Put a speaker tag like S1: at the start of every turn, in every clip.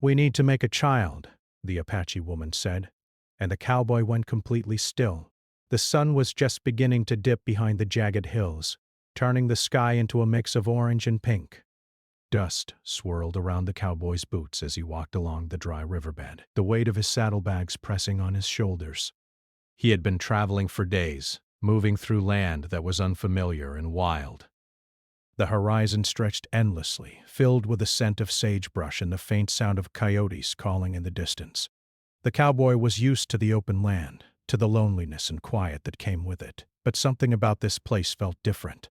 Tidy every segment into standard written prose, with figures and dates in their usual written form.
S1: "We need to make a child," the Apache woman said, and the cowboy went completely still. The sun was just beginning to dip behind the jagged hills, turning the sky into a mix of orange and pink. Dust swirled around the cowboy's boots as he walked along the dry riverbed, the weight of his saddlebags pressing on his shoulders. He had been traveling for days, moving through land that was unfamiliar and wild. The horizon stretched endlessly, filled with the scent of sagebrush and the faint sound of coyotes calling in the distance. The cowboy was used to the open land, to the loneliness and quiet that came with it, but something about this place felt different,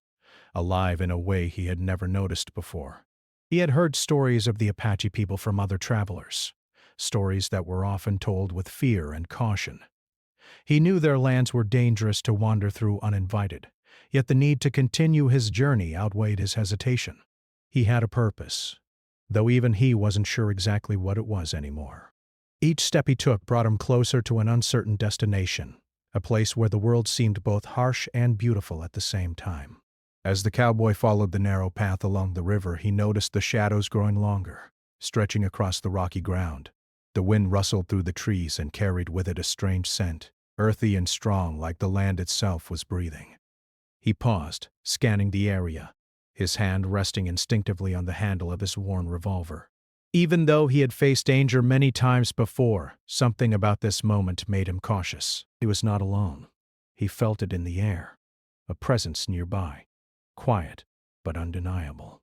S1: alive in a way he had never noticed before. He had heard stories of the Apache people from other travelers, stories that were often told with fear and caution. He knew their lands were dangerous to wander through uninvited, yet the need to continue his journey outweighed his hesitation. He had a purpose, though even he wasn't sure exactly what it was anymore. Each step he took brought him closer to an uncertain destination, a place where the world seemed both harsh and beautiful at the same time. As the cowboy followed the narrow path along the river, he noticed the shadows growing longer, stretching across the rocky ground. The wind rustled through the trees and carried with it a strange scent, earthy and strong, like the land itself was breathing. He paused, scanning the area, his hand resting instinctively on the handle of his worn revolver. Even though he had faced danger many times before, something about this moment made him cautious. He was not alone. He felt it in the air, a presence nearby, quiet but undeniable.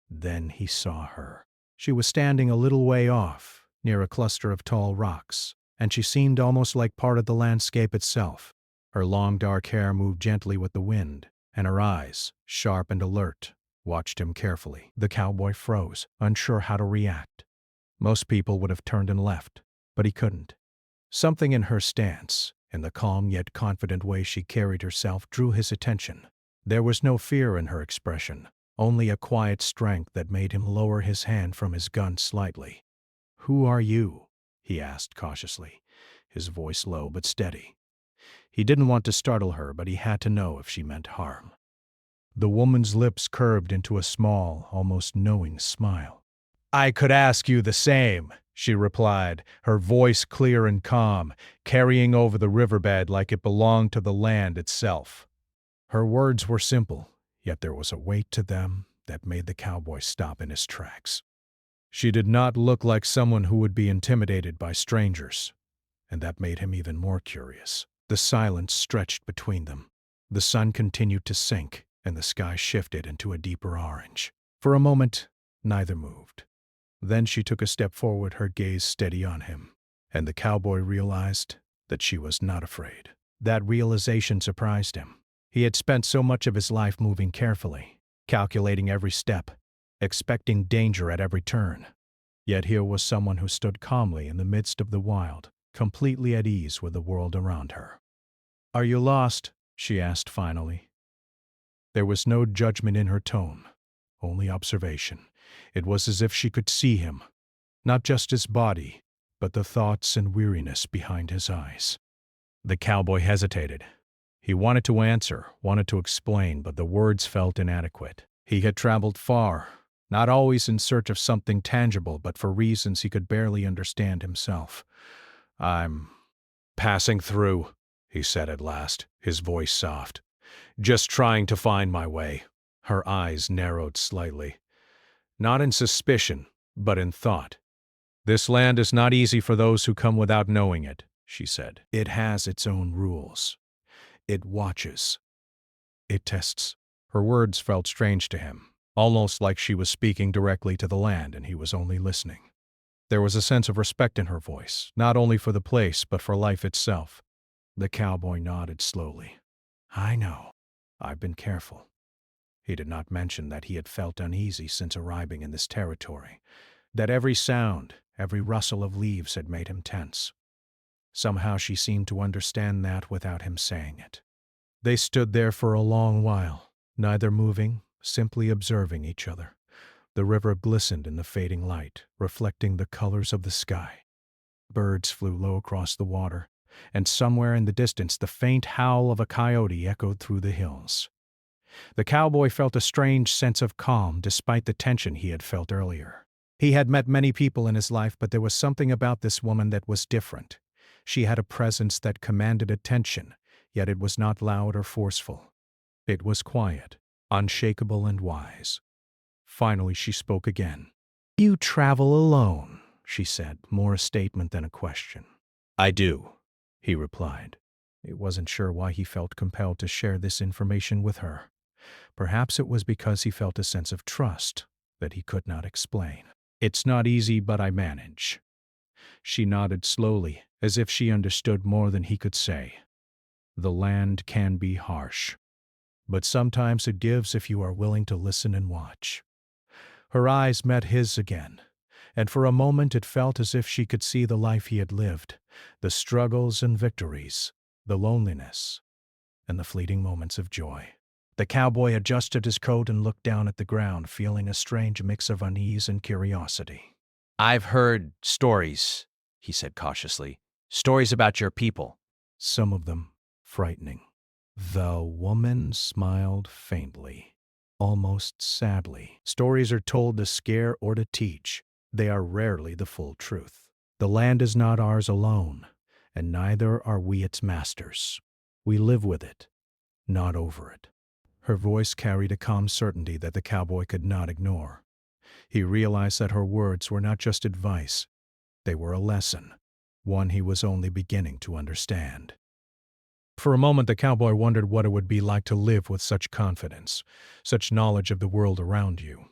S1: Then he saw her. She was standing a little way off, near a cluster of tall rocks, and she seemed almost like part of the landscape itself. Her long dark hair moved gently with the wind, and her eyes, sharp and alert, watched him carefully. The cowboy froze, unsure how to react. Most people would have turned and left, but he couldn't. Something in her stance, in the calm yet confident way she carried herself, drew his attention. There was no fear in her expression, only a quiet strength that made him lower his hand from his gun slightly. "Who are you?" he asked cautiously, his voice low but steady. He didn't want to startle her, but he had to know if she meant harm. The woman's lips curved into a small, almost knowing smile. "I could ask you the same," she replied, her voice clear and calm, carrying over the riverbed like it belonged to the land itself. Her words were simple, yet there was a weight to them that made the cowboy stop in his tracks. She did not look like someone who would be intimidated by strangers, and that made him even more curious. The silence stretched between them. The sun continued to sink, and the sky shifted into a deeper orange. For a moment, neither moved. Then she took a step forward, her gaze steady on him, and the cowboy realized that she was not afraid. That realization surprised him. He had spent so much of his life moving carefully, calculating every step, expecting danger at every turn. Yet here was someone who stood calmly in the midst of the wild, completely at ease with the world around her. "Are you lost?" she asked finally. There was no judgment in her tone, only observation. It was as if she could see him, not just his body, but the thoughts and weariness behind his eyes. The cowboy hesitated. He wanted to answer, wanted to explain, but the words felt inadequate. He had traveled far, not always in search of something tangible, but for reasons he could barely understand himself. "I'm passing through," he said at last, his voice soft. "Just trying to find my way." Her eyes narrowed slightly. Not in suspicion, but in thought. "This land is not easy for those who come without knowing it," she said. "It has its own rules. It watches. It tests." Her words felt strange to him, almost like she was speaking directly to the land and he was only listening. There was a sense of respect in her voice, not only for the place but for life itself. The cowboy nodded slowly. "I know. I've been careful." He did not mention that he had felt uneasy since arriving in this territory, that every sound, every rustle of leaves had made him tense. Somehow she seemed to understand that without him saying it. They stood there for a long while, neither moving, simply observing each other. The river glistened in the fading light, reflecting the colors of the sky. Birds flew low across the water, and somewhere in the distance the faint howl of a coyote echoed through the hills. The cowboy felt a strange sense of calm despite the tension he had felt earlier. He had met many people in his life, but there was something about this woman that was different. She had a presence that commanded attention, yet it was not loud or forceful. It was quiet, unshakable and wise. Finally she spoke again. "You travel alone," she said, more a statement than a question. "I do," he replied. He wasn't sure why he felt compelled to share this information with her. Perhaps it was because he felt a sense of trust that he could not explain. "It's not easy, but I manage." She nodded slowly, as if she understood more than he could say. "The land can be harsh, but sometimes it gives if you are willing to listen and watch." Her eyes met his again, and for a moment it felt as if she could see the life he had lived, the struggles and victories, the loneliness, and the fleeting moments of joy. The cowboy adjusted his coat and looked down at the ground, feeling a strange mix of unease and curiosity.
S2: "I've heard stories," he said cautiously. "Stories about your people."
S1: "Some of them frightening." The woman smiled faintly, almost sadly. "Stories are told to scare or to teach. They are rarely the full truth. The land is not ours alone, and neither are we its masters. We live with it, not over it." Her voice carried a calm certainty that the cowboy could not ignore. He realized that her words were not just advice, they were a lesson, one he was only beginning to understand. For a moment the cowboy wondered what it would be like to live with such confidence, such knowledge of the world around you.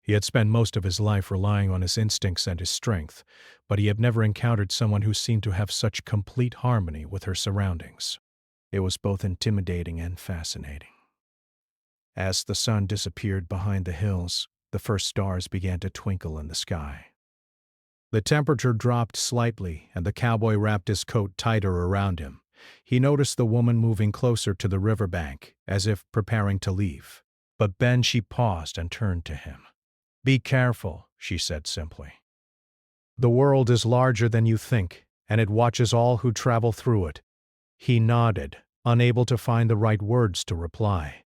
S1: He had spent most of his life relying on his instincts and his strength, but he had never encountered someone who seemed to have such complete harmony with her surroundings. It was both intimidating and fascinating. As the sun disappeared behind the hills, the first stars began to twinkle in the sky. The temperature dropped slightly, and the cowboy wrapped his coat tighter around him. He noticed the woman moving closer to the riverbank, as if preparing to leave. But then she paused and turned to him. "Be careful," she said simply. "The world is larger than you think, and it watches all who travel through it." He nodded, unable to find the right words to reply.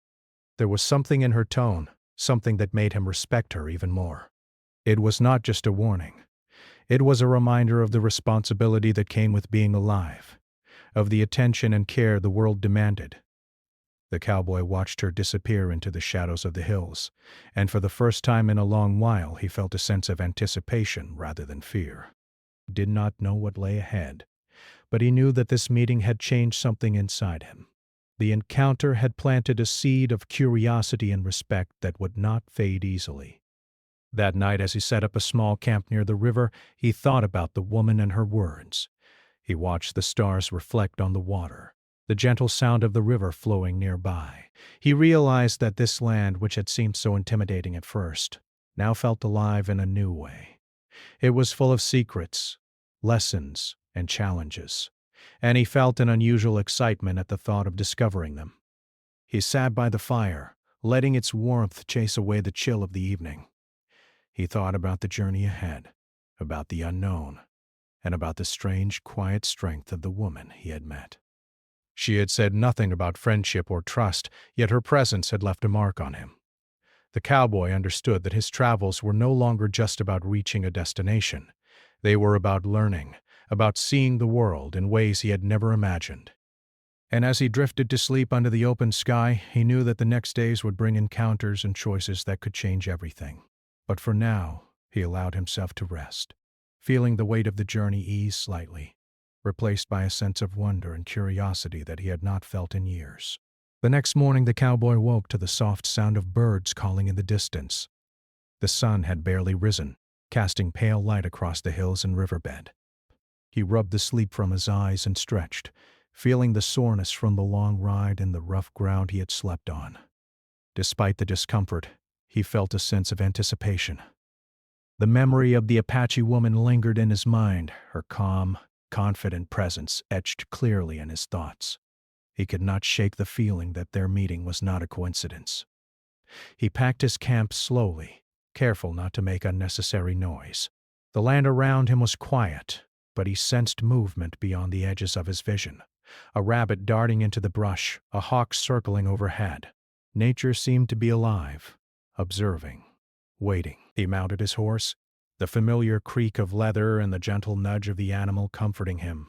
S1: There was something in her tone, something that made him respect her even more. It was not just a warning. It was a reminder of the responsibility that came with being alive, of the attention and care the world demanded. The cowboy watched her disappear into the shadows of the hills, and for the first time in a long while he felt a sense of anticipation rather than fear. He did not know what lay ahead, but he knew that this meeting had changed something inside him. The encounter had planted a seed of curiosity and respect that would not fade easily. That night, as he set up a small camp near the river, he thought about the woman and her words. He watched the stars reflect on the water, the gentle sound of the river flowing nearby. He realized that this land, which had seemed so intimidating at first, now felt alive in a new way. It was full of secrets, lessons, and challenges, and he felt an unusual excitement at the thought of discovering them. He sat by the fire, letting its warmth chase away the chill of the evening. He thought about the journey ahead, about the unknown, and about the strange, quiet strength of the woman he had met. She had said nothing about friendship or trust, yet her presence had left a mark on him. The cowboy understood that his travels were no longer just about reaching a destination. They were about learning, about seeing the world in ways he had never imagined. And as he drifted to sleep under the open sky, he knew that the next days would bring encounters and choices that could change everything. But for now, he allowed himself to rest, feeling the weight of the journey ease slightly, replaced by a sense of wonder and curiosity that he had not felt in years. The next morning the cowboy woke to the soft sound of birds calling in the distance. The sun had barely risen, casting pale light across the hills and riverbed. He rubbed the sleep from his eyes and stretched, feeling the soreness from the long ride and the rough ground he had slept on. Despite the discomfort, he felt a sense of anticipation. The memory of the Apache woman lingered in his mind, her calm, confident presence etched clearly in his thoughts. He could not shake the feeling that their meeting was not a coincidence. He packed his camp slowly, careful not to make unnecessary noise. The land around him was quiet, but he sensed movement beyond the edges of his vision. A rabbit darting into the brush, a hawk circling overhead. Nature seemed to be alive, observing, waiting. He mounted his horse, the familiar creak of leather and the gentle nudge of the animal comforting him,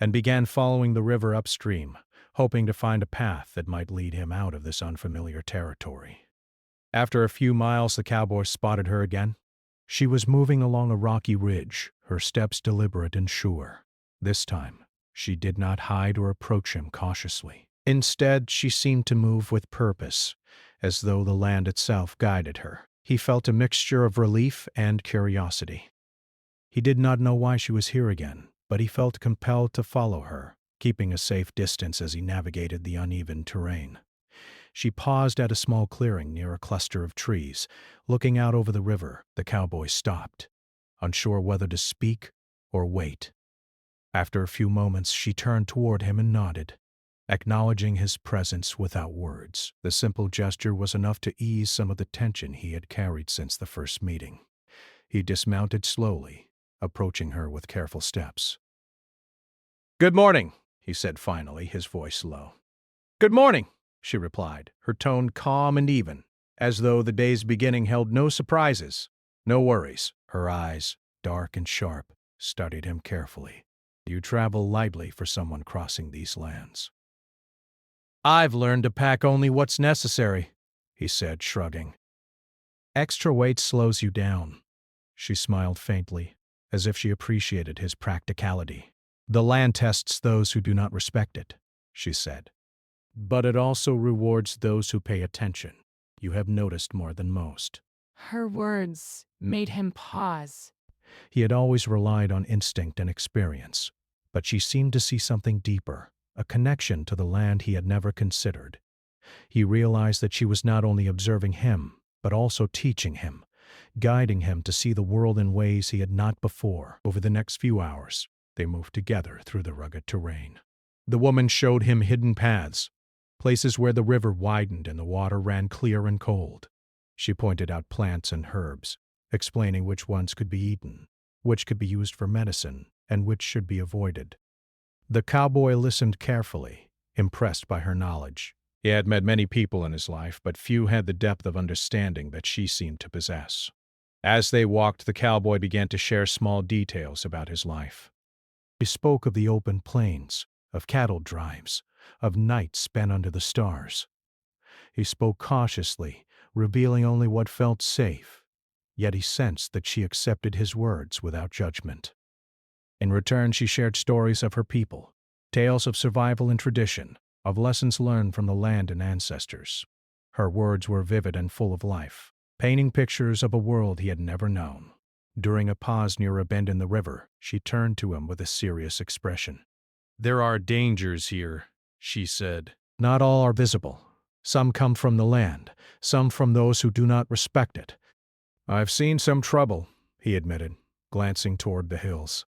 S1: and began following the river upstream, hoping to find a path that might lead him out of this unfamiliar territory. After a few miles, the cowboy spotted her again. She was moving along a rocky ridge, her steps deliberate and sure. This time, she did not hide or approach him cautiously. Instead, she seemed to move with purpose, as though the land itself guided her. He felt a mixture of relief and curiosity. He did not know why she was here again, but he felt compelled to follow her, keeping a safe distance as he navigated the uneven terrain. She paused at a small clearing near a cluster of trees. Looking out over the river, the cowboy stopped, unsure whether to speak or wait. After a few moments, she turned toward him and nodded, acknowledging his presence without words. The simple gesture was enough to ease some of the tension he had carried since the first meeting. He dismounted slowly, approaching her with careful steps. "Good morning," he said finally, his voice low. "Good morning," she replied, her tone calm and even, as though the day's beginning held no surprises, no worries. Her eyes, dark and sharp, studied him carefully. "You travel lightly for someone crossing these lands." "I've learned to pack only what's necessary," he said, shrugging. "Extra weight slows you down." She smiled faintly, as if she appreciated his practicality. "The land tests those who do not respect it," she said. "But it also rewards those who pay attention. You have noticed more than most."
S3: Her words made him pause.
S1: He had always relied on instinct and experience, but she seemed to see something deeper, a connection to the land he had never considered. He realized that she was not only observing him, but also teaching him, guiding him to see the world in ways he had not before. Over the next few hours, they moved together through the rugged terrain. The woman showed him hidden paths, places where the river widened and the water ran clear and cold. She pointed out plants and herbs, explaining which ones could be eaten, which could be used for medicine, and which should be avoided. The cowboy listened carefully, impressed by her knowledge. He had met many people in his life, but few had the depth of understanding that she seemed to possess. As they walked, the cowboy began to share small details about his life. He spoke of the open plains, of cattle drives, of nights spent under the stars. He spoke cautiously, revealing only what felt safe, yet he sensed that she accepted his words without judgment. In return, she shared stories of her people, tales of survival and tradition, of lessons learned from the land and ancestors. Her words were vivid and full of life, painting pictures of a world he had never known. During a pause near a bend in the river, she turned to him with a serious expression. "There are dangers here," she said. "Not all are visible. Some come from the land, some from those who do not respect it." "I've seen some trouble," he admitted, glancing toward the hills.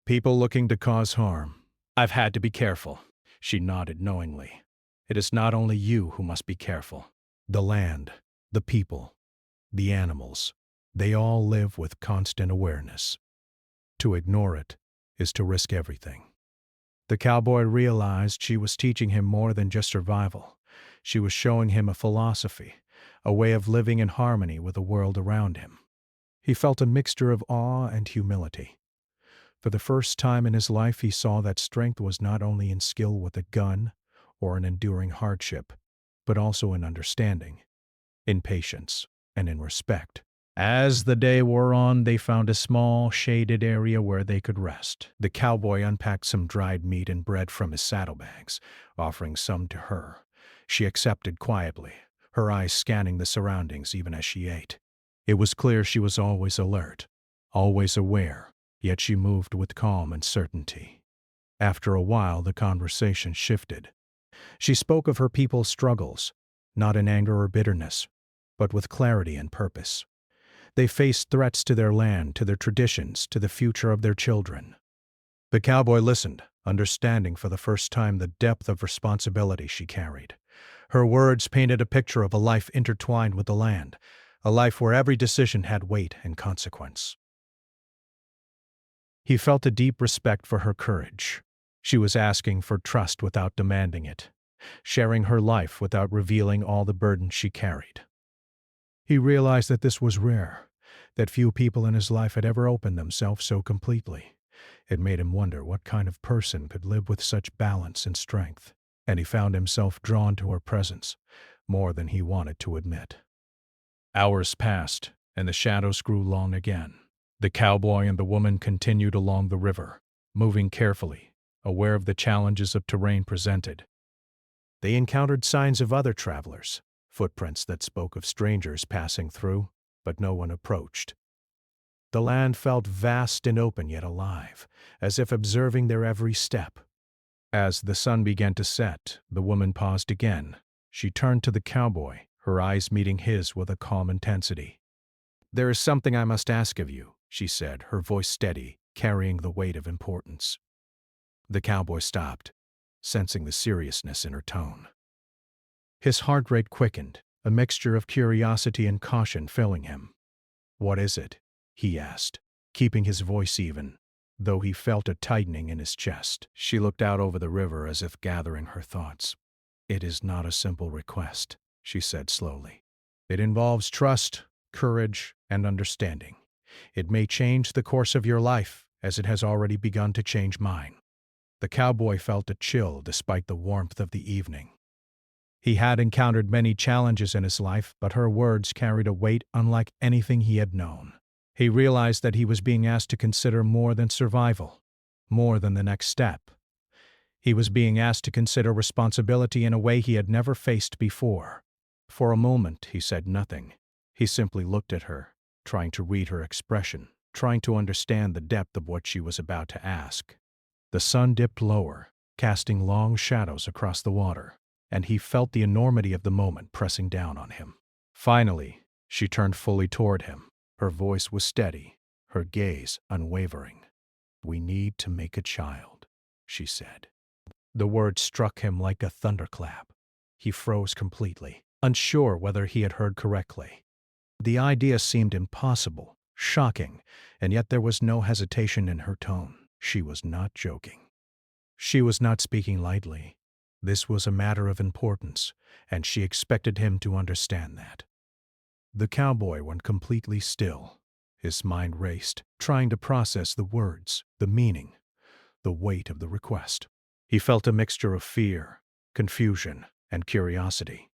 S1: "People looking to cause harm. I've had to be careful." She nodded knowingly. "It is not only you who must be careful. The land, the people, the animals, they all live with constant awareness. To ignore it is to risk everything." The cowboy realized she was teaching him more than just survival. She was showing him a philosophy, a way of living in harmony with the world around him. He felt a mixture of awe and humility. For the first time in his life, he saw that strength was not only in skill with a gun or in enduring hardship, but also in understanding, in patience, and in respect. As the day wore on, they found a small, shaded area where they could rest. The cowboy unpacked some dried meat and bread from his saddlebags, offering some to her. She accepted quietly, her eyes scanning the surroundings even as she ate. It was clear she was always alert, always aware, yet she moved with calm and certainty. After a while, the conversation shifted. She spoke of her people's struggles, not in anger or bitterness, but with clarity and purpose. They faced threats to their land, to their traditions, to the future of their children. The cowboy listened, understanding for the first time the depth of responsibility she carried. Her words painted a picture of a life intertwined with the land, a life where every decision had weight and consequence. He felt a deep respect for her courage. She was asking for trust without demanding it, sharing her life without revealing all the burden she carried. He realized that this was rare, that few people in his life had ever opened themselves so completely. It made him wonder what kind of person could live with such balance and strength, and he found himself drawn to her presence more than he wanted to admit. Hours passed, and the shadows grew long again. The cowboy and the woman continued along the river, moving carefully, aware of the challenges of terrain presented. They encountered signs of other travelers, footprints that spoke of strangers passing through, but no one approached. The land felt vast and open yet alive, as if observing their every step. As the sun began to set, the woman paused again. She turned to the cowboy, her eyes meeting his with a calm intensity. "There is something I must ask of you," she said, her voice steady, carrying the weight of importance. The cowboy stopped, sensing the seriousness in her tone. His heart rate quickened, a mixture of curiosity and caution filling him. "What is it?" he asked, keeping his voice even, though he felt a tightening in his chest. She looked out over the river as if gathering her thoughts. "It is not a simple request," she said slowly. "It involves trust, courage, and understanding. It may change the course of your life, as it has already begun to change mine." The cowboy felt a chill despite the warmth of the evening. He had encountered many challenges in his life, but her words carried a weight unlike anything he had known. He realized that he was being asked to consider more than survival, more than the next step. He was being asked to consider responsibility in a way he had never faced before. For a moment, he said nothing. He simply looked at her, trying to read her expression, trying to understand the depth of what she was about to ask. The sun dipped lower, casting long shadows across the water, and he felt the enormity of the moment pressing down on him. Finally, she turned fully toward him. Her voice was steady, her gaze unwavering. "We need to make a child," she said. The words struck him like a thunderclap. He froze completely, unsure whether he had heard correctly. The idea seemed impossible, shocking, and yet there was no hesitation in her tone. She was not joking. She was not speaking lightly. This was a matter of importance, and she expected him to understand that. The cowboy went completely still. His mind raced, trying to process the words, the meaning, the weight of the request. He felt a mixture of fear, confusion, and curiosity.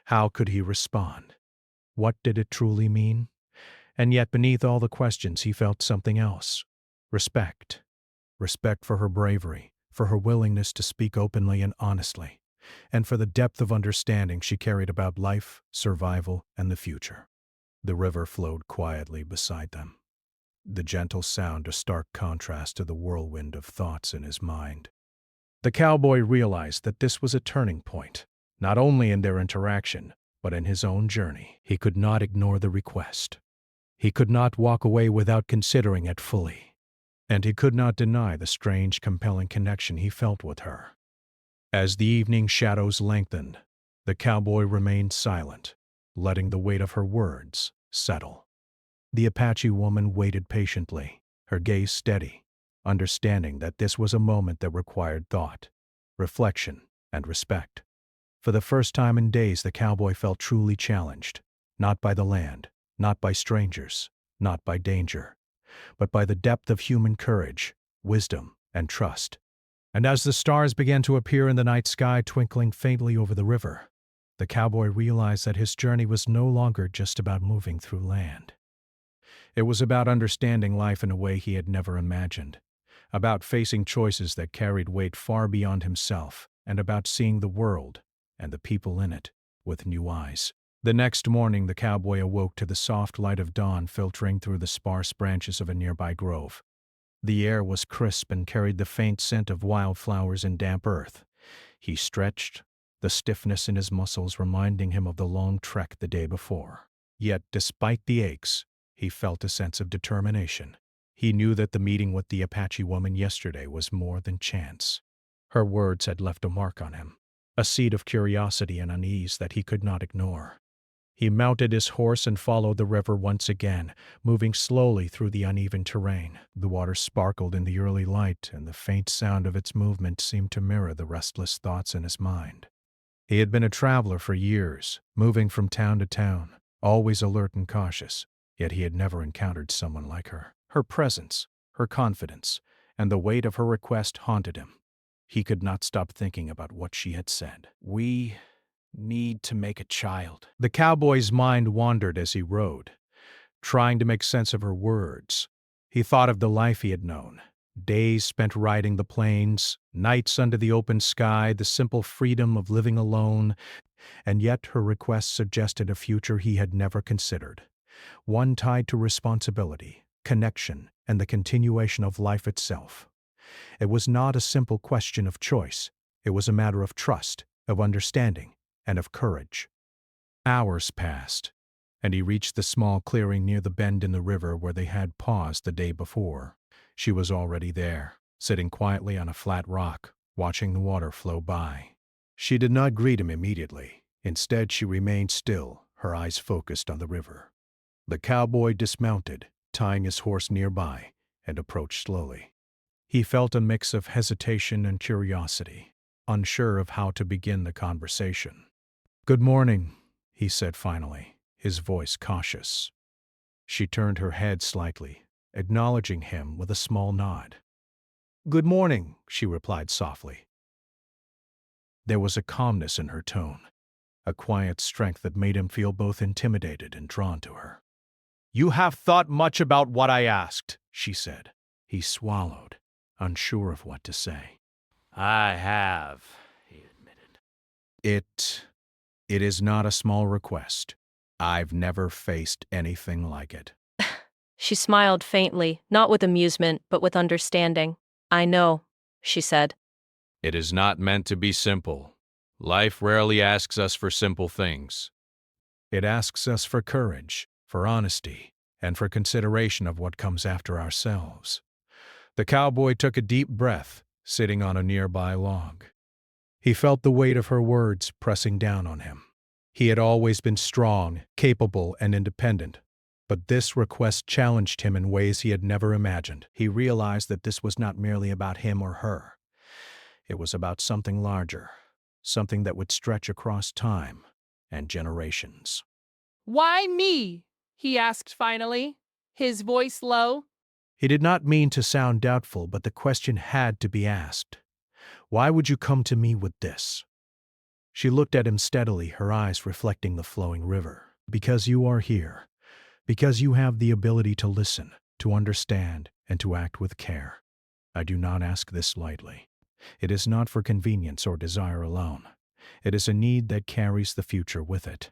S1: How could he respond? What did it truly mean? And yet beneath all the questions he felt something else. Respect. Respect for her bravery, for her willingness to speak openly and honestly, and for the depth of understanding she carried about life, survival, and the future. The river flowed quietly beside them, the gentle sound a stark contrast to the whirlwind of thoughts in his mind. The cowboy realized that this was a turning point, not only in their interaction, but in his own journey. He could not ignore the request. He could not walk away without considering it fully. And he could not deny the strange, compelling connection he felt with her. As the evening shadows lengthened, the cowboy remained silent, letting the weight of her words settle. The Apache woman waited patiently, her gaze steady, understanding that this was a moment that required thought, reflection, and respect. For the first time in days, the cowboy felt truly challenged, not by the land, not by strangers, not by danger, but by the depth of human courage, wisdom, and trust. And as the stars began to appear in the night sky, twinkling faintly over the river, the cowboy realized that his journey was no longer just about moving through land. It was about understanding life in a way he had never imagined, about facing choices that carried weight far beyond himself, and about seeing the world, and the people in it, with new eyes. The next morning, the cowboy awoke to the soft light of dawn filtering through the sparse branches of a nearby grove. The air was crisp and carried the faint scent of wildflowers and damp earth. He stretched, the stiffness in his muscles reminding him of the long trek the day before. Yet, despite the aches, he felt a sense of determination. He knew that the meeting with the Apache woman yesterday was more than chance. Her words had left a mark on him, a seed of curiosity and unease that he could not ignore. He mounted his horse and followed the river once again, moving slowly through the uneven terrain. The water sparkled in the early light, and the faint sound of its movement seemed to mirror the restless thoughts in his mind. He had been a traveler for years, moving from town to town, always alert and cautious. yet he had never encountered someone like her. Her presence, her confidence, and the weight of her request haunted him. He could not stop thinking about what she had said. "We need to make a child." The cowboy's mind wandered as he rode, trying to make sense of her words. He thought of the life he had known. Days spent riding the plains, nights under the open sky, the simple freedom of living alone, and yet her request suggested a future he had never considered, one tied to responsibility, connection, and the continuation of life itself. It was not a simple question of choice. It was a matter of trust, of understanding, and of courage. Hours passed, and he reached the small clearing near the bend in the river where they had paused the day before. She was already there, sitting quietly on a flat rock, watching the water flow by. She did not greet him immediately. Instead, she remained still, her eyes focused on the river. The cowboy dismounted, tying his horse nearby, and approached slowly. He felt a mix of hesitation and curiosity, unsure of how to begin the conversation. "Good morning," he said finally, his voice cautious. She turned her head slightly, acknowledging him with a small nod. "Good morning," she replied softly. There was a calmness in her tone, a quiet strength that made him feel both intimidated and drawn to her. "You have thought much about what I asked," she said. He swallowed, unsure of what to say.
S2: I have, he admitted.
S1: It is not a small request. I've never faced anything like it."
S4: She smiled faintly, not with amusement, but with understanding. "I know," she said.
S2: It is not meant to be simple. Life rarely asks us for simple things.
S1: It asks us for courage, for honesty, and for consideration of what comes after ourselves. The cowboy took a deep breath, sitting on a nearby log. He felt the weight of her words pressing down on him. He had always been strong, capable, and independent, but this request challenged him in ways he had never imagined. He realized that this was not merely about him or her. It was about something larger, something that would stretch across time and generations.
S3: Why me? He asked finally, his voice low.
S1: He did not mean to sound doubtful, but the question had to be asked. "Why would you come to me with this?" She looked at him steadily, her eyes reflecting the flowing river. "Because you are here. Because you have the ability to listen, to understand, and to act with care. I do not ask this lightly. It is not for convenience or desire alone. It is a need that carries the future with it."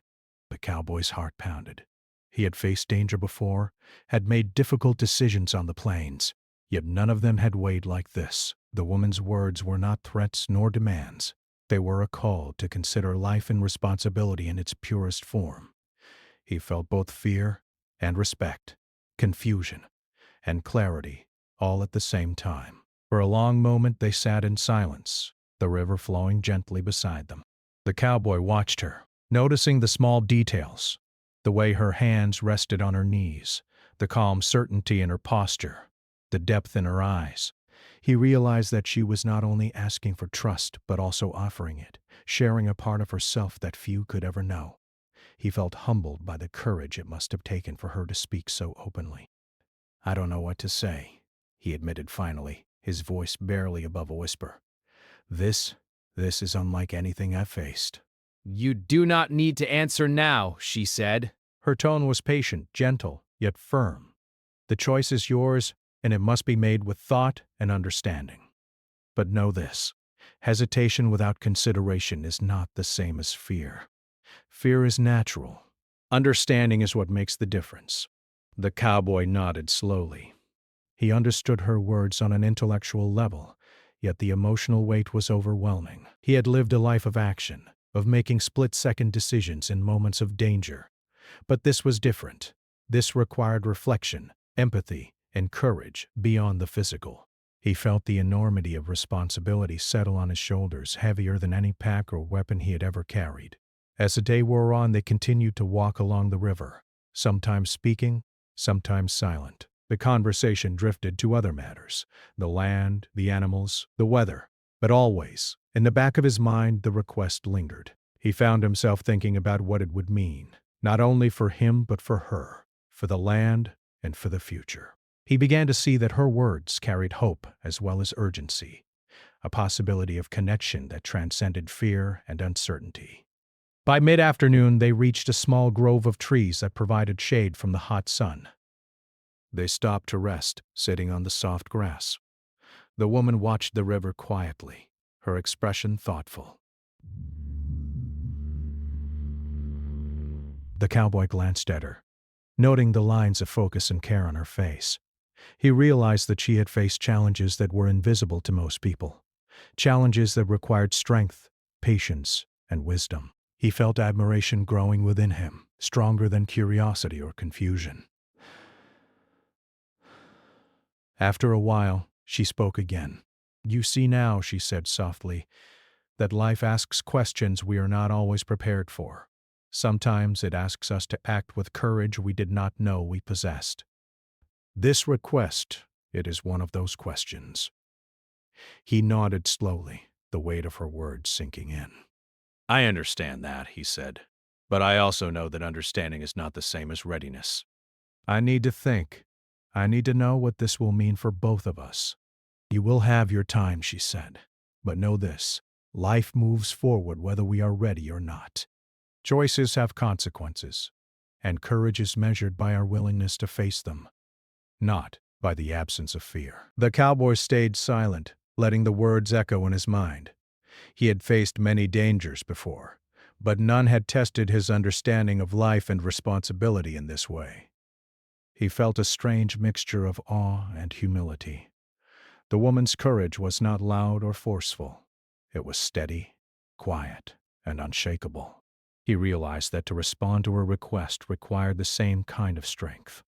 S1: The cowboy's heart pounded. He had faced danger before, had made difficult decisions on the plains, yet none of them had weighed like this. The woman's words were not threats nor demands. They were a call to consider life and responsibility in its purest form. He felt both fear and respect, confusion and clarity, all at the same time. For a long moment they sat in silence, the river flowing gently beside them. The cowboy watched her, noticing the small details, the way her hands rested on her knees, the calm certainty in her posture, the depth in her eyes. He realized that she was not only asking for trust, but also offering it, sharing a part of herself that few could ever know. He felt humbled by the courage it must have taken for her to speak so openly. "I don't know what to say," he admitted finally, his voice barely above a whisper. This is unlike anything I've faced."
S2: You do not need to answer now, she said.
S1: Her tone was patient, gentle, yet firm. "The choice is yours, and it must be made with thought and understanding. But know this, hesitation without consideration is not the same as fear. Fear is natural. Understanding is what makes the difference." The cowboy nodded slowly. He understood her words on an intellectual level, yet the emotional weight was overwhelming. He had lived a life of action, of making split-second decisions in moments of danger. But this was different. This required reflection, empathy, and courage beyond the physical. He felt the enormity of responsibility settle on his shoulders, heavier than any pack or weapon he had ever carried. As the day wore on, they continued to walk along the river, sometimes speaking, sometimes silent. The conversation drifted to other matters, the land, the animals, the weather. But always, in the back of his mind, the request lingered. He found himself thinking about what it would mean, not only for him but for her, for the land, and for the future. He began to see that her words carried hope as well as urgency, a possibility of connection that transcended fear and uncertainty. By mid-afternoon, they reached a small grove of trees that provided shade from the hot sun. They stopped to rest, sitting on the soft grass. The woman watched the river quietly, her expression thoughtful. The cowboy glanced at her, noting the lines of focus and care on her face. He realized that she had faced challenges that were invisible to most people, challenges that required strength, patience, and wisdom. He felt admiration growing within him, stronger than curiosity or confusion. After a while, she spoke again. "You see now," she said softly, "that life asks questions we are not always prepared for. Sometimes it asks us to act with courage we did not know we possessed. This request, it is one of those questions." He nodded slowly, the weight of her words sinking in.
S2: I understand that, he said. But I also know that understanding is not the same as readiness.
S1: "I need to think. I need to know what this will mean for both of us." "You will have your time," she said. "But know this, life moves forward whether we are ready or not. Choices have consequences, and courage is measured by our willingness to face them, not by the absence of fear." The cowboy stayed silent, letting the words echo in his mind. He had faced many dangers before, but none had tested his understanding of life and responsibility in this way. He felt a strange mixture of awe and humility. The woman's courage was not loud or forceful. It was steady, quiet, and unshakable. He realized that to respond to her request required the same kind of strength.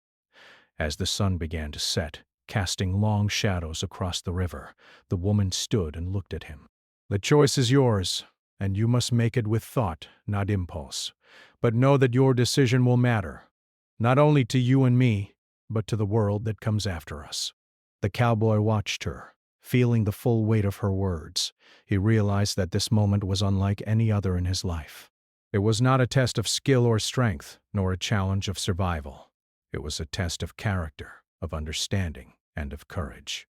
S1: As the sun began to set, casting long shadows across the river, the woman stood and looked at him. "The choice is yours, and you must make it with thought, not impulse. But know that your decision will matter, not only to you and me, but to the world that comes after us." The cowboy watched her, feeling the full weight of her words. He realized that this moment was unlike any other in his life. It was not a test of skill or strength, nor a challenge of survival. It was a test of character, of understanding, and of courage.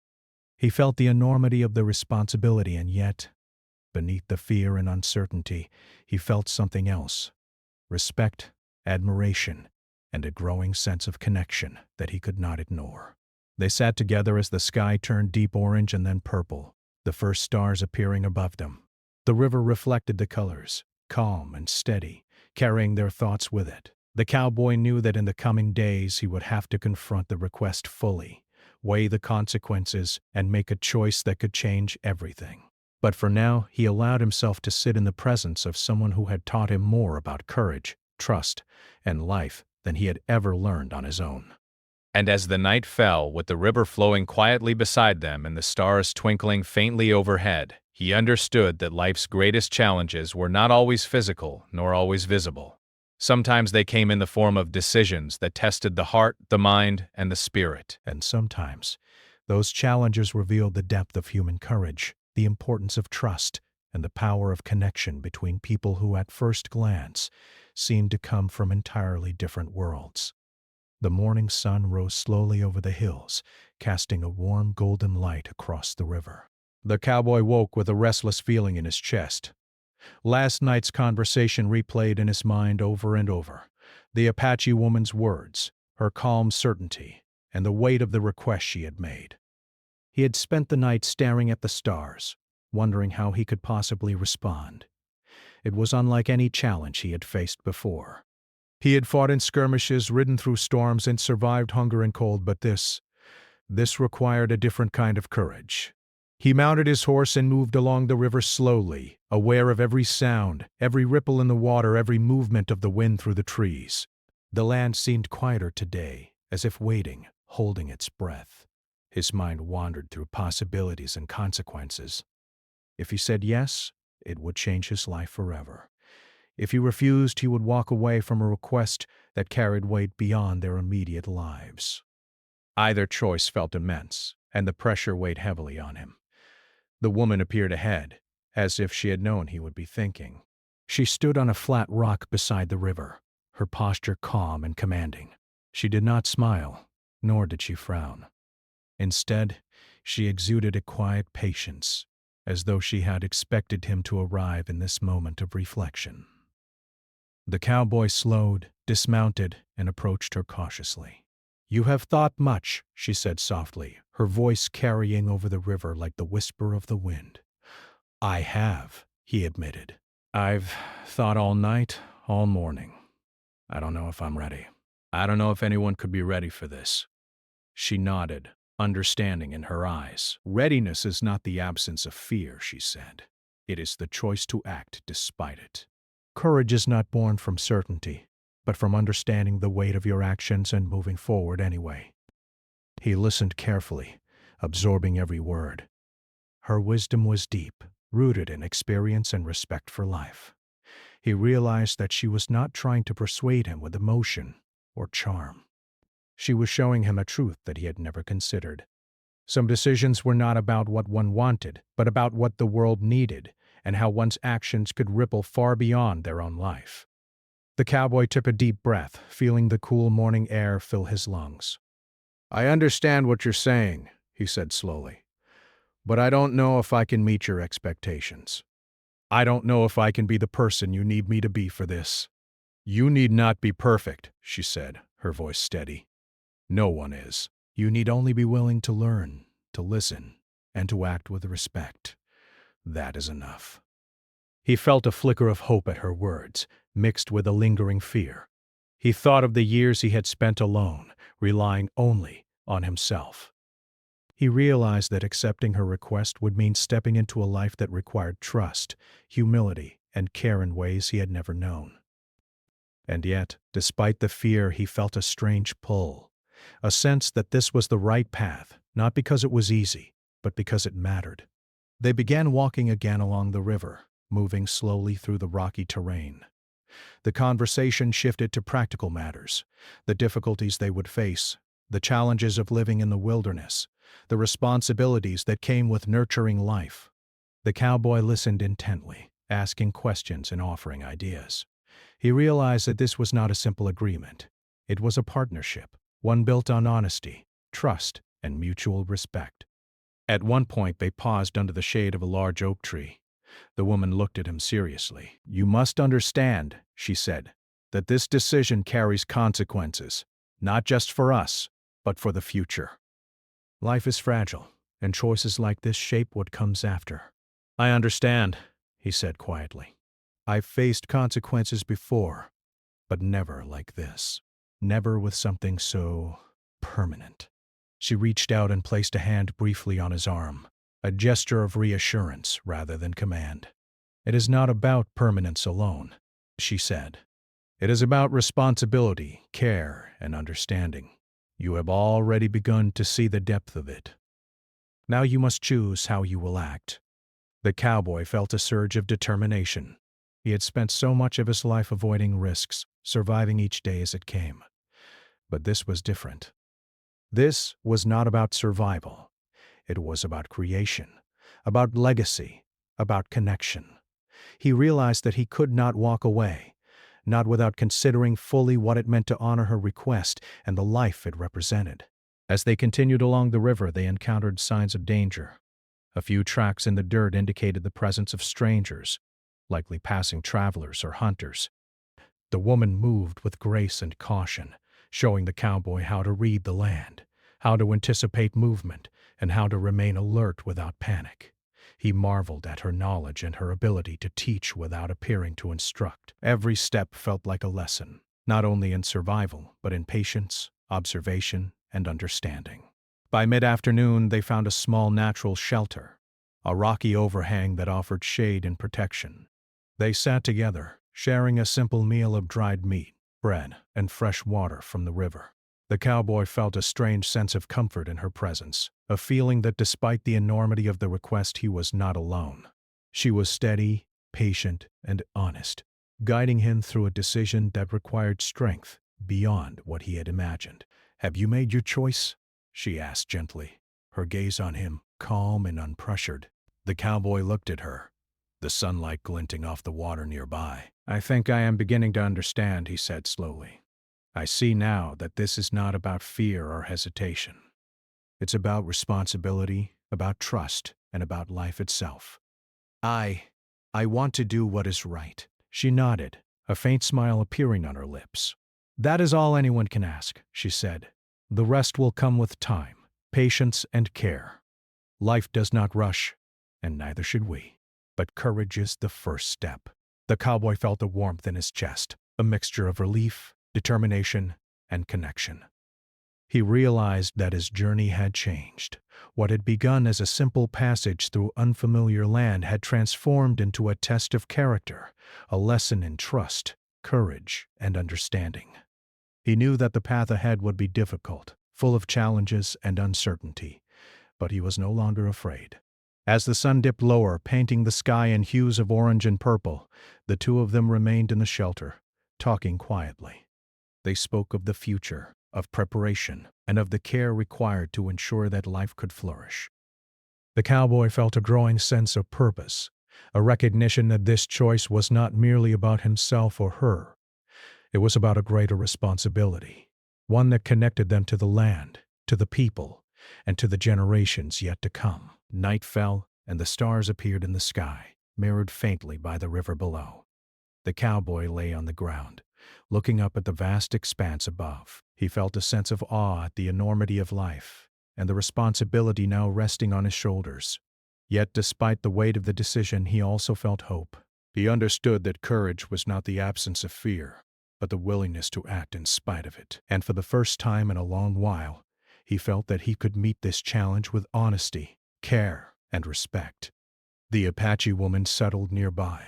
S1: He felt the enormity of the responsibility, and yet, beneath the fear and uncertainty, he felt something else: respect, admiration, and a growing sense of connection that he could not ignore. They sat together as the sky turned deep orange and then purple, the first stars appearing above them. The river reflected the colors, calm and steady, carrying their thoughts with it. The cowboy knew that in the coming days he would have to confront the request fully, weigh the consequences, and make a choice that could change everything. But for now, he allowed himself to sit in the presence of someone who had taught him more about courage, trust, and life than he had ever learned on his own.
S2: And as the night fell, with the river flowing quietly beside them and the stars twinkling faintly overhead, he understood that life's greatest challenges were not always physical nor always visible. Sometimes they came in the form of decisions that tested the heart, the mind, and the spirit.
S1: And sometimes, those challenges revealed the depth of human courage, the importance of trust, and the power of connection between people who at first glance seemed to come from entirely different worlds. The morning sun rose slowly over the hills, casting a warm golden light across the river. The cowboy woke with a restless feeling in his chest. Last night's conversation replayed in his mind over and over. The Apache woman's words, her calm certainty, and the weight of the request she had made. He had spent the night staring at the stars, wondering how he could possibly respond. It was unlike any challenge he had faced before. He had fought in skirmishes, ridden through storms, and survived hunger and cold, but this required a different kind of courage. He mounted his horse and moved along the river slowly, aware of every sound, every ripple in the water, every movement of the wind through the trees. The land seemed quieter today, as if waiting, holding its breath. His mind wandered through possibilities and consequences. If he said yes, it would change his life forever. If he refused, he would walk away from a request that carried weight beyond their immediate lives. Either choice felt immense, and the pressure weighed heavily on him. The woman appeared ahead, as if she had known he would be thinking. She stood on a flat rock beside the river, her posture calm and commanding. She did not smile, nor did she frown. Instead, she exuded a quiet patience, as though she had expected him to arrive in this moment of reflection. The cowboy slowed, dismounted, and approached her cautiously. "You have thought much," she said softly, her voice carrying over the river like the whisper of the wind. "I have," he admitted. "I've thought all night, all morning. I don't know if I'm ready. I don't know if anyone could be ready for this." She nodded, understanding in her eyes. "Readiness is not the absence of fear," she said. "It is the choice to act despite it. Courage is not born from certainty, but from understanding the weight of your actions and moving forward anyway." He listened carefully, absorbing every word. Her wisdom was deep, rooted in experience and respect for life. He realized that she was not trying to persuade him with emotion or charm. She was showing him a truth that he had never considered. Some decisions were not about what one wanted, but about what the world needed, and how one's actions could ripple far beyond their own life. The cowboy took a deep breath, feeling the cool morning air fill his lungs. "I understand what you're saying," he said slowly, "but I don't know if I can meet your expectations. I don't know if I can be the person you need me to be for this." "You need not be perfect," she said, her voice steady. "No one is. You need only be willing to learn, to listen, and to act with respect. That is enough." He felt a flicker of hope at her words, mixed with a lingering fear. He thought of the years he had spent alone, relying only on himself. He realized that accepting her request would mean stepping into a life that required trust, humility, and care in ways he had never known. And yet, despite the fear, he felt a strange pull, a sense that this was the right path, not because it was easy, but because it mattered. They began walking again along the river, moving slowly through the rocky terrain. The conversation shifted to practical matters, the difficulties they would face, the challenges of living in the wilderness, the responsibilities that came with nurturing life. The cowboy listened intently, asking questions and offering ideas. He realized that this was not a simple agreement. It was a partnership, one built on honesty, trust, and mutual respect. At one point they paused under the shade of a large oak tree. The woman looked at him seriously. "You must understand," she said, "that this decision carries consequences, not just for us, but for the future. Life is fragile, and choices like this shape what comes after." "I understand," he said quietly. "I've faced consequences before, but never like this. Never with something so permanent." She reached out and placed a hand briefly on his arm, a gesture of reassurance rather than command. "It is not about permanence alone," she said. "It is about responsibility, care, and understanding. You have already begun to see the depth of it. Now you must choose how you will act." The cowboy felt a surge of determination. He had spent so much of his life avoiding risks, surviving each day as it came. But this was different. This was not about survival. It was about creation, about legacy, about connection. He realized that he could not walk away, not without considering fully what it meant to honor her request and the life it represented. As they continued along the river, they encountered signs of danger. A few tracks in the dirt indicated the presence of strangers, likely passing travelers or hunters. The woman moved with grace and caution, showing the cowboy how to read the land, how to anticipate movement, and how to remain alert without panic. He marveled at her knowledge and her ability to teach without appearing to instruct. Every step felt like a lesson, not only in survival, but in patience, observation, and understanding. By mid-afternoon, they found a small natural shelter, a rocky overhang that offered shade and protection. They sat together, sharing a simple meal of dried meat, bread, and fresh water from the river. The cowboy felt a strange sense of comfort in her presence, a feeling that despite the enormity of the request, he was not alone. She was steady, patient, and honest, guiding him through a decision that required strength beyond what he had imagined. "Have you made your choice?" she asked gently, her gaze on him, calm and unpressured. The cowboy looked at her, the sunlight glinting off the water nearby. "I think I am beginning to understand," he said slowly. I see now that this is not about fear or hesitation. It's about responsibility, about trust, and about life itself. I want to do what is right." She nodded, a faint smile appearing on her lips. "That is all anyone can ask," she said. "The rest will come with time, patience, and care. Life does not rush, and neither should we. But courage is the first step." The cowboy felt a warmth in his chest, a mixture of relief, determination, and connection. He realized that his journey had changed. What had begun as a simple passage through unfamiliar land had transformed into a test of character, a lesson in trust, courage, and understanding. He knew that the path ahead would be difficult, full of challenges and uncertainty, but he was no longer afraid. As the sun dipped lower, painting the sky in hues of orange and purple, the two of them remained in the shelter, talking quietly. They spoke of the future, of preparation, and of the care required to ensure that life could flourish. The cowboy felt a growing sense of purpose, a recognition that this choice was not merely about himself or her. It was about a greater responsibility, one that connected them to the land, to the people, and to the generations yet to come. Night fell, and the stars appeared in the sky, mirrored faintly by the river below. The cowboy lay on the ground, looking up at the vast expanse above. He felt a sense of awe at the enormity of life, and the responsibility now resting on his shoulders. Yet despite the weight of the decision, he also felt hope. He understood that courage was not the absence of fear, but the willingness to act in spite of it. And for the first time in a long while, he felt that he could meet this challenge with honesty, care, and respect. The Apache woman settled nearby,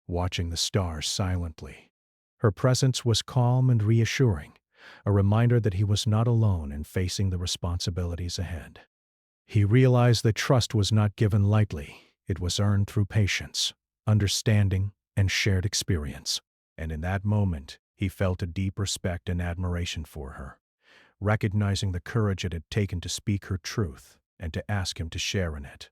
S1: watching the stars silently. Her presence was calm and reassuring, a reminder that he was not alone in facing the responsibilities ahead. He realized that trust was not given lightly. It was earned through patience, understanding, and shared experience. And in that moment, he felt a deep respect and admiration for her, recognizing the courage it had taken to speak her truth and to ask him to share in it.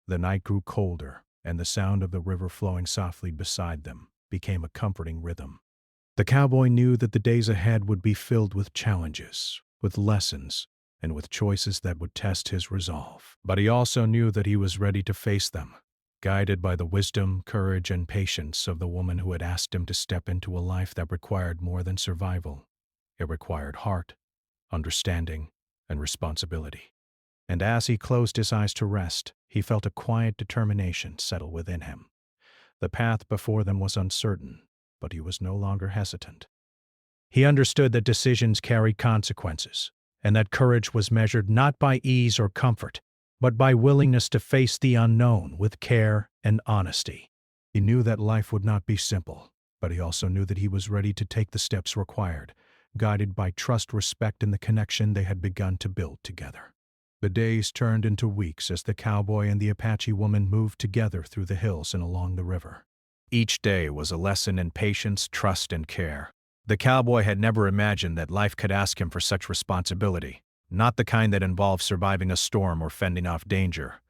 S1: The night grew colder, and the sound of the river flowing softly beside them became a comforting rhythm. The cowboy knew that the days ahead would be filled with challenges, with lessons, and with choices that would test his resolve. But he also knew that he was ready to face them, guided by the wisdom, courage, and patience of the woman who had asked him to step into a life that required more than survival. It required heart, understanding, and responsibility. And as he closed his eyes to rest, he felt a quiet determination settle within him. The path before them was uncertain, but he was no longer hesitant. He understood that decisions carried consequences, and that courage was measured not by ease or comfort, but by willingness to face the unknown with care and honesty. He knew that life would not be simple, but he also knew that he was ready to take the steps required, guided by trust, respect, and the connection they had begun to build together. The days turned into weeks as the cowboy and the Apache woman moved together through the hills and along the river. Each day was a lesson in patience, trust, and care. The cowboy had never imagined that life could ask him for such responsibility, not the kind that involved surviving a storm or fending off danger,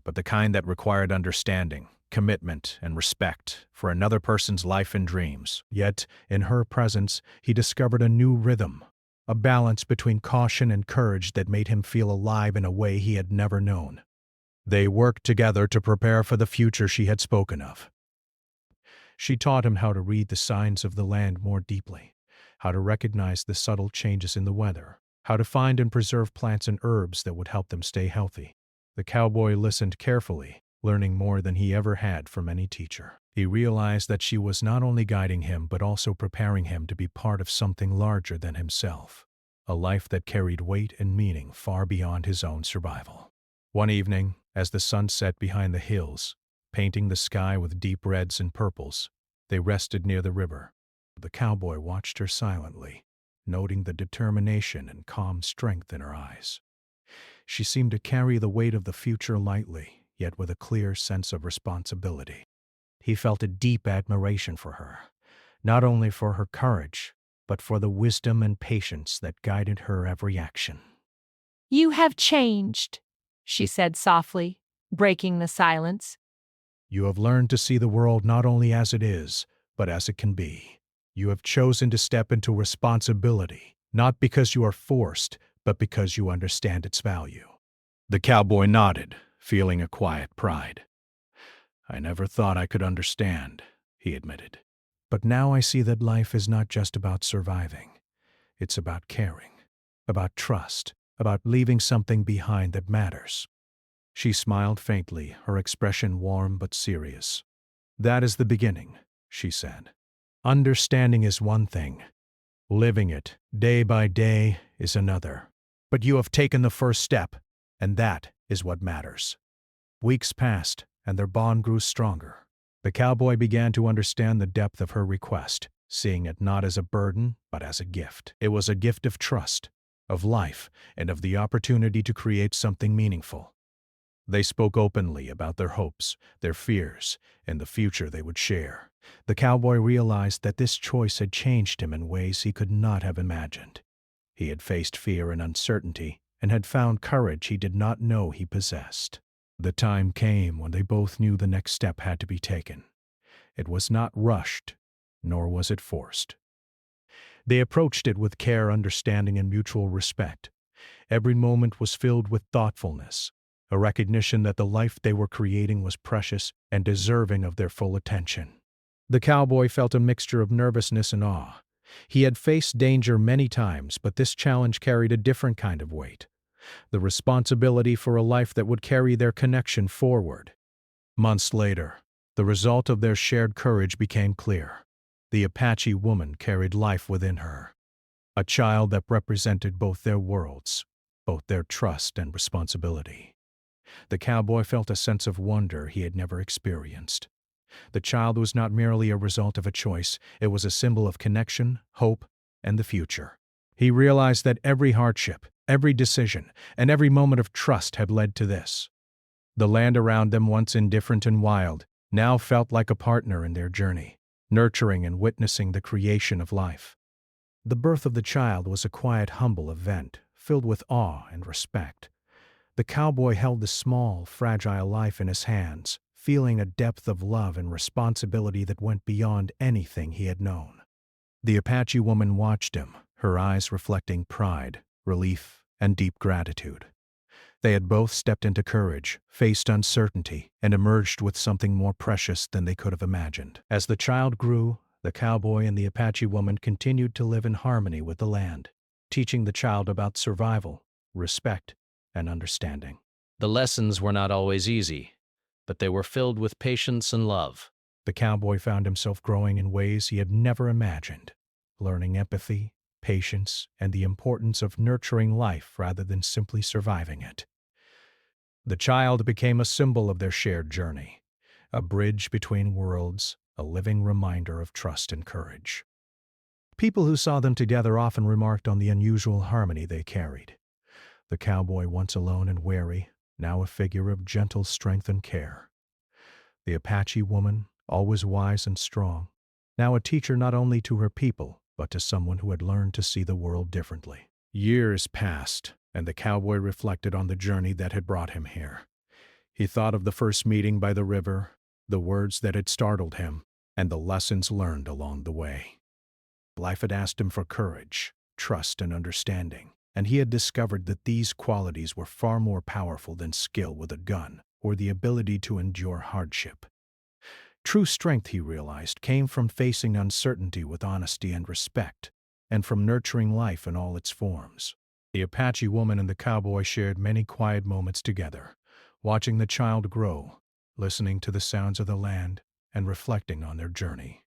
S1: but the kind that required understanding, commitment, and respect for another person's life and dreams. Yet, in her presence, he discovered a new rhythm, a balance between caution and courage that made him feel alive in a way he had never known. They worked together to prepare for the future she had spoken of. She taught him how to read the signs of the land more deeply, how to recognize the subtle changes in the weather, how to find and preserve plants and herbs that would help them stay healthy. The cowboy listened carefully, learning more than he ever had from any teacher. He realized that she was not only guiding him but also preparing him to be part of something larger than himself, a life that carried weight and meaning far beyond his own survival. One evening, as the sun set behind the hills, painting the sky with deep reds and purples, they rested near the river. The cowboy watched her silently, noting the determination and calm strength in her eyes. She seemed to carry the weight of the future lightly, yet with a clear sense of responsibility. He felt a deep admiration for her, not only for her courage, but for the wisdom and patience that guided her every action.
S3: "You have changed," she said softly, breaking the silence.
S1: You have learned to see the world not only as it is, but as it can be. You have chosen to step into responsibility, not because you are forced, but because you understand its value. The cowboy nodded, feeling a quiet pride. I never thought I could understand, he admitted. But now I see that life is not just about surviving. It's about caring, about trust, about leaving something behind that matters. She smiled faintly, her expression warm but serious. That is the beginning, she said. Understanding is one thing. Living it, day by day, is another. But you have taken the first step, and that is what matters. Weeks passed, and their bond grew stronger. The cowboy began to understand the depth of her request, seeing it not as a burden, but as a gift. It was a gift of trust, of life, and of the opportunity to create something meaningful. They spoke openly about their hopes, their fears, and the future they would share. The cowboy realized that this choice had changed him in ways he could not have imagined. He had faced fear and uncertainty, and had found courage he did not know he possessed. The time came when they both knew the next step had to be taken. It was not rushed, nor was it forced. They approached it with care, understanding, and mutual respect. Every moment was filled with thoughtfulness, a recognition that the life they were creating was precious and deserving of their full attention. The cowboy felt a mixture of nervousness and awe. He had faced danger many times, but this challenge carried a different kind of weight. The responsibility for a life that would carry their connection forward. Months later, the result of their shared courage became clear. The Apache woman carried life within her, a child that represented both their worlds, both their trust and responsibility. The cowboy felt a sense of wonder he had never experienced. The child was not merely a result of a choice, it was a symbol of connection, hope, and the future. He realized that every hardship, every decision, and every moment of trust had led to this. The land around them, once indifferent and wild, now felt like a partner in their journey, nurturing and witnessing the creation of life. The birth of the child was a quiet, humble event, filled with awe and respect. The cowboy held the small, fragile life in his hands, feeling a depth of love and responsibility that went beyond anything he had known. The Apache woman watched him, her eyes reflecting pride, relief, and deep gratitude. They had both stepped into courage, faced uncertainty, and emerged with something more precious than they could have imagined. As the child grew, the cowboy and the Apache woman continued to live in harmony with the land, teaching the child about survival, respect, and understanding. The lessons were not always easy, but they were filled with patience and love. The cowboy found himself growing in ways he had never imagined, learning empathy, patience, and the importance of nurturing life rather than simply surviving it. The child became a symbol of their shared journey, a bridge between worlds, a living reminder of trust and courage. People who saw them together often remarked on the unusual harmony they carried. The cowboy, once alone and wary, now a figure of gentle strength and care. The Apache woman, always wise and strong, now a teacher not only to her people, but to someone who had learned to see the world differently. Years passed, and the cowboy reflected on the journey that had brought him here. He thought of the first meeting by the river, the words that had startled him, and the lessons learned along the way. Life had asked him for courage, trust, and understanding, and he had discovered that these qualities were far more powerful than skill with a gun or the ability to endure hardship. True strength, he realized, came from facing uncertainty with honesty and respect, and from nurturing life in all its forms. The Apache woman and the cowboy shared many quiet moments together, watching the child grow, listening to the sounds of the land, and reflecting on their journey.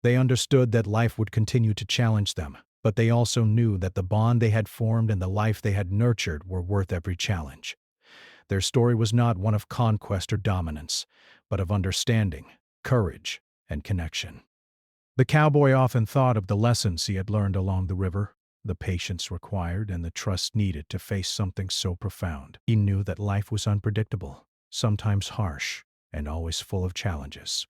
S1: They understood that life would continue to challenge them, but they also knew that the bond they had formed and the life they had nurtured were worth every challenge. Their story was not one of conquest or dominance, but of understanding, courage, and connection. The cowboy often thought of the lessons he had learned along the river, the patience required and the trust needed to face something so profound. He knew that life was unpredictable, sometimes harsh, and always full of challenges.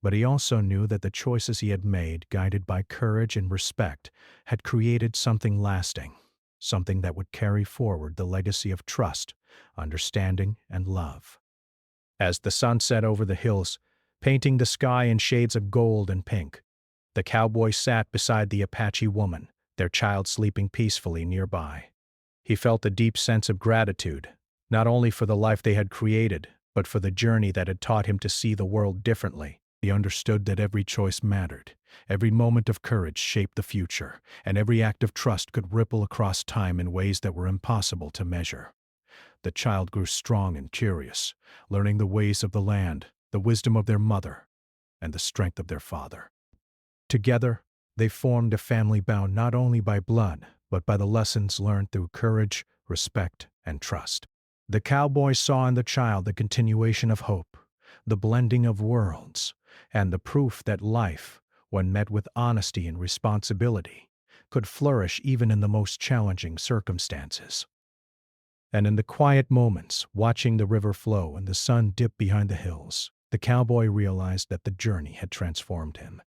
S1: But he also knew that the choices he had made, guided by courage and respect, had created something lasting, something that would carry forward the legacy of trust, understanding, and love. As the sun set over the hills, painting the sky in shades of gold and pink, The cowboy sat beside the Apache woman, their child sleeping peacefully nearby. He felt a deep sense of gratitude, not only for the life they had created, but for the journey that had taught him to see the world differently. He understood that every choice mattered, every moment of courage shaped the future, and every act of trust could ripple across time in ways that were impossible to measure. The child grew strong and curious, learning the ways of the land, the wisdom of their mother, and the strength of their father. Together, they formed a family bound not only by blood, but by the lessons learned through courage, respect, and trust. The cowboy saw in the child the continuation of hope, the blending of worlds, and the proof that life, when met with honesty and responsibility, could flourish even in the most challenging circumstances. And in the quiet moments, watching the river flow and the sun dip behind the hills, the cowboy realized that the journey had transformed him.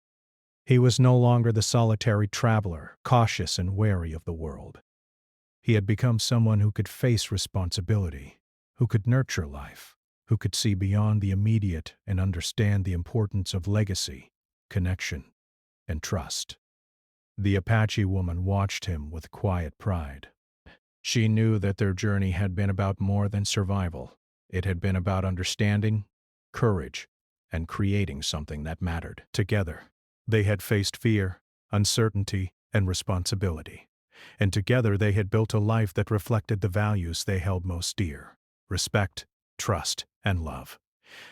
S1: He was no longer the solitary traveler, cautious and wary of the world. He had become someone who could face responsibility, who could nurture life, who could see beyond the immediate and understand the importance of legacy, connection, and trust. The Apache woman watched him with quiet pride. She knew that their journey had been about more than survival. It had been about understanding, courage, and creating something that mattered. Together, they had faced fear, uncertainty, and responsibility. And together they had built a life that reflected the values they held most dear: respect, trust, and love.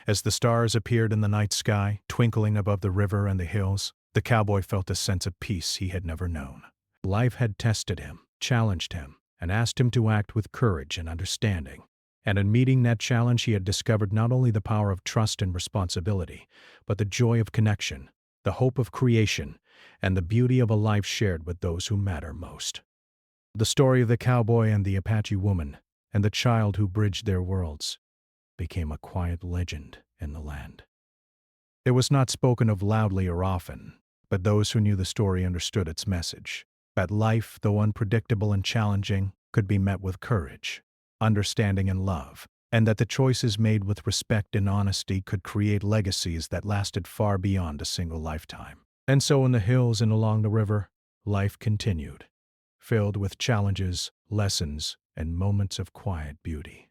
S1: As the stars appeared in the night sky, twinkling above the river and the hills, the cowboy felt a sense of peace he had never known. Life had tested him, challenged him, and asked him to act with courage and understanding. And in meeting that challenge, he had discovered not only the power of trust and responsibility, but the joy of connection, the hope of creation, and the beauty of a life shared with those who matter most. The story of the cowboy and the Apache woman, and the child who bridged their worlds, became a quiet legend in the land. It was not spoken of loudly or often, but those who knew the story understood its message: that life, though unpredictable and challenging, could be met with courage, understanding, and love, and that the choices made with respect and honesty could create legacies that lasted far beyond a single lifetime. And so in the hills and along the river, life continued, filled with challenges, lessons, and moments of quiet beauty.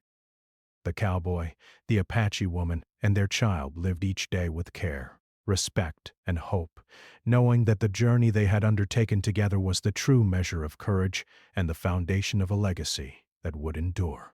S1: The cowboy, the Apache woman, and their child lived each day with care, respect, and hope, knowing that the journey they had undertaken together was the true measure of courage and the foundation of a legacy that would endure.